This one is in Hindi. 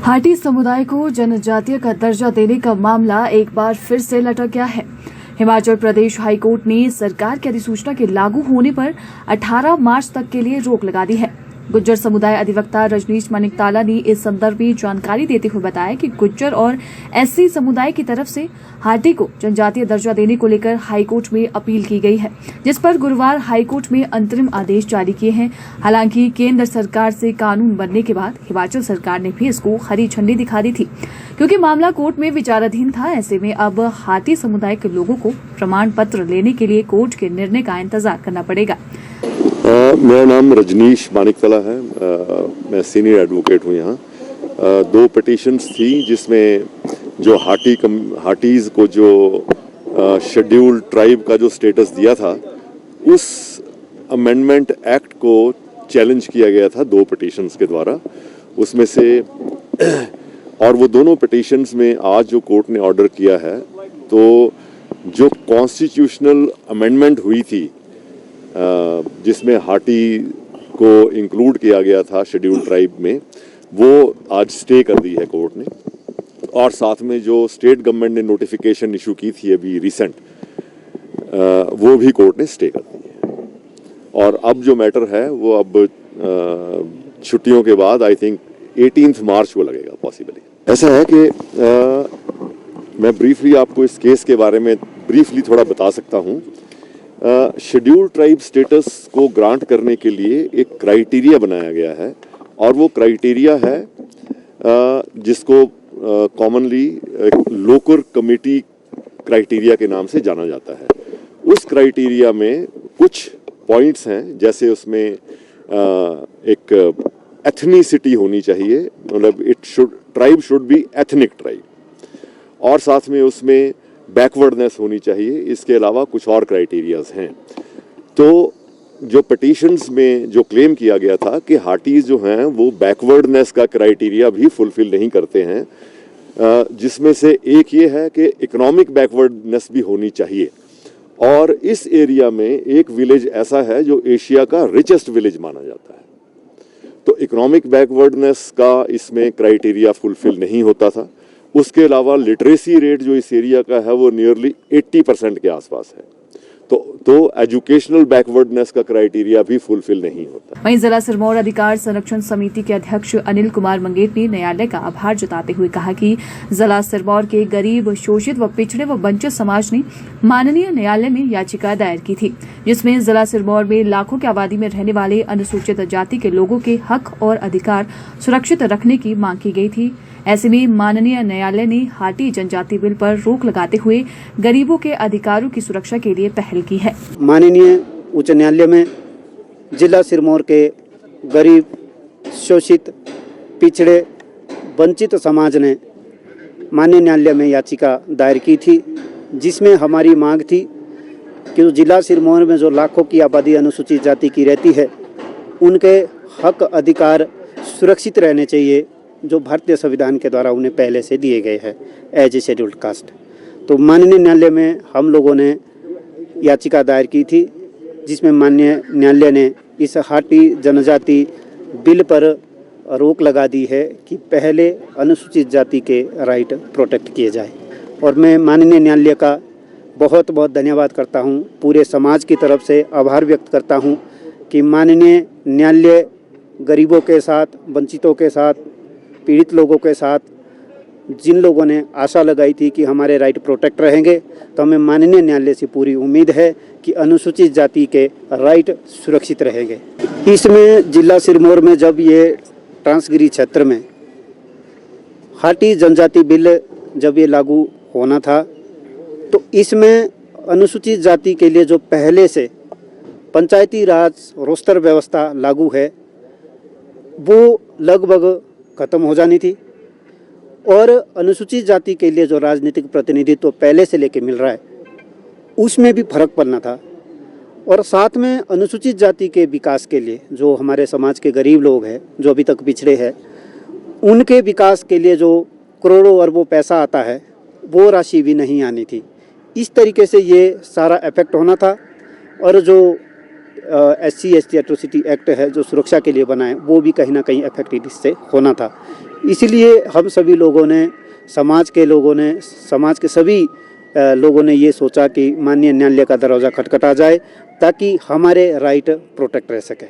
हाटी समुदाय को जनजातीय का दर्जा देने का मामला एक बार फिर से लटक गया है। हिमाचल प्रदेश हाईकोर्ट ने सरकार की अधिसूचना के लागू होने पर 18 मार्च तक के लिए रोक लगा दी है। गुज्जर समुदाय अधिवक्ता रजनीश मनिकताला ने इस संदर्भ में जानकारी देते हुए बताया कि गुज्जर और एससी समुदाय की तरफ से हाटी को जनजातीय दर्जा देने को लेकर हाईकोर्ट में अपील की गई है, जिस पर गुरुवार हाईकोर्ट में अंतरिम आदेश जारी किए हैं। हालांकि केंद्र सरकार से कानून बनने के बाद हिमाचल सरकार ने भी इसको हरी झंडी दिखा दी थी, क्योंकि मामला कोर्ट में विचाराधीन था। ऐसे में अब हाटी समुदाय के लोगों को प्रमाण पत्र लेने के लिए कोर्ट के निर्णय का इंतजार करना पड़ेगा। मेरा नाम रजनीश मानिकताला है। मैं सीनियर एडवोकेट हूँ यहाँ। 2 पिटीशंस थी जिसमें जो हाटीज़ को जो शेड्यूल्ड ट्राइब का जो स्टेटस दिया था, उस अमेंडमेंट एक्ट को चैलेंज किया गया था 2 पिटीशंस के द्वारा। उसमें से और वो दोनों पिटीशंस में आज जो कोर्ट ने ऑर्डर किया है, तो जो कॉन्स्टिट्यूशनल अमेंडमेंट हुई थी जिसमें हाटी को इंक्लूड किया गया था शेड्यूल्ड ट्राइब में, वो आज स्टे कर दी है कोर्ट ने। और साथ में जो स्टेट गवर्नमेंट ने नोटिफिकेशन इशू की थी अभी रिसेंट, वो भी कोर्ट ने स्टे कर दी है। और अब जो मैटर है वो अब छुट्टियों के बाद आई थिंक 18 मार्च को लगेगा पॉसिबली। ऐसा है कि मैं ब्रीफली आपको इस केस के बारे में ब्रीफली थोड़ा बता सकता हूँ। शेड्यूल्ड ट्राइब स्टेटस को ग्रांट करने के लिए एक क्राइटेरिया बनाया गया है, और वो क्राइटेरिया है जिसको कॉमनली लोकल कमेटी क्राइटेरिया के नाम से जाना जाता है। उस क्राइटेरिया में कुछ पॉइंट्स हैं, जैसे उसमें एक एथनिसिटी होनी चाहिए, मतलब tribe should be ethnic tribe, और साथ में उसमें बैकवर्डनेस होनी चाहिए। इसके अलावा कुछ और क्राइटेरियाज हैं। तो जो पिटीशंस में जो क्लेम किया गया था कि हाटीज जो हैं वो बैकवर्डनेस का क्राइटेरिया भी फुलफिल नहीं करते हैं, जिसमें से एक ये है कि इकोनॉमिक बैकवर्डनेस भी होनी चाहिए। और इस एरिया में एक विलेज ऐसा है जो एशिया का रिचेस्ट विलेज माना जाता है, तो इकोनॉमिक बैकवर्डनेस का इसमें क्राइटेरिया फुलफिल नहीं होता था। उसके अलावा लिटरेसी रेट जो इस एरिया का है वो नियरली 80% के आसपास है, तो एजुकेशनल बैकवर्डनेस का क्राइटेरिया भी फुलफिल नहीं होता। वहीं जिला सिरमौर अधिकार संरक्षण समिति के अध्यक्ष अनिल कुमार मंगेट ने न्यायालय का आभार जताते हुए कहा कि जिला सिरमौर के गरीब, शोषित व पिछड़े व वंचित समाज ने माननीय न्यायालय में याचिका दायर की थी, जिसमें जिला सिरमौर में लाखों की आबादी में रहने वाले अनुसूचित जाति के लोगों के हक और अधिकार सुरक्षित रखने की मांग की गई थी। ऐसे में माननीय न्यायालय ने हाटी जनजाति बिल पर रोक लगाते हुए गरीबों के अधिकारों की सुरक्षा के लिए पहल की है। माननीय उच्च न्यायालय में जिला सिरमौर के गरीब, शोषित, पिछड़े, वंचित समाज ने माननीय न्यायालय में याचिका दायर की थी, जिसमें हमारी मांग थी कि जिला सिरमौर में जो लाखों की आबादी अनुसूचित जाति की रहती है, उनके हक अधिकार सुरक्षित रहने चाहिए, जो भारतीय संविधान के द्वारा उन्हें पहले से दिए गए हैं एज ए शेड्यूल्ड कास्ट। तो माननीय न्यायालय में हम लोगों ने याचिका दायर की थी, जिसमें माननीय न्यायालय ने इस हाटी जनजाति बिल पर रोक लगा दी है कि पहले अनुसूचित जाति के राइट प्रोटेक्ट किए जाए। और मैं माननीय न्यायालय का बहुत बहुत धन्यवाद करता हूं, पूरे समाज की तरफ से आभार व्यक्त करता हूं कि माननीय न्यायालय गरीबों के साथ, वंचितों के साथ, पीड़ित लोगों के साथ, जिन लोगों ने आशा लगाई थी कि हमारे राइट प्रोटेक्ट रहेंगे, तो हमें माननीय न्यायालय से पूरी उम्मीद है कि अनुसूचित जाति के राइट सुरक्षित रहेंगे। इसमें जिला सिरमौर में जब ये ट्रांसगिरी क्षेत्र में हाटी जनजाति बिल जब ये लागू होना था, तो इसमें अनुसूचित जाति के लिए जो पहले से पंचायती राज रोस्टर व्यवस्था लागू है, वो लगभग खत्म हो जानी थी, और अनुसूचित जाति के लिए जो राजनीतिक प्रतिनिधित्व पहले से लेके मिल रहा है, उसमें भी फर्क पड़ना था। और साथ में अनुसूचित जाति के विकास के लिए जो हमारे समाज के गरीब लोग हैं, जो अभी तक पिछड़े हैं, उनके विकास के लिए जो करोड़ों अरबों पैसा आता है, वो राशि भी नहीं आनी थी। इस तरीके से ये सारा इफेक्ट होना था। और जो SC/ST एट्रोसिटी एक्ट है जो सुरक्षा के लिए बना है, वो भी कहीं ना कहीं इफेक्टेड इससे होना था। इसलिए हम सभी लोगों ने, समाज के सभी लोगों ने ये सोचा कि माननीय न्यायालय का दरवाज़ा खटखटा जाए ताकि हमारे राइट प्रोटेक्ट रह सके।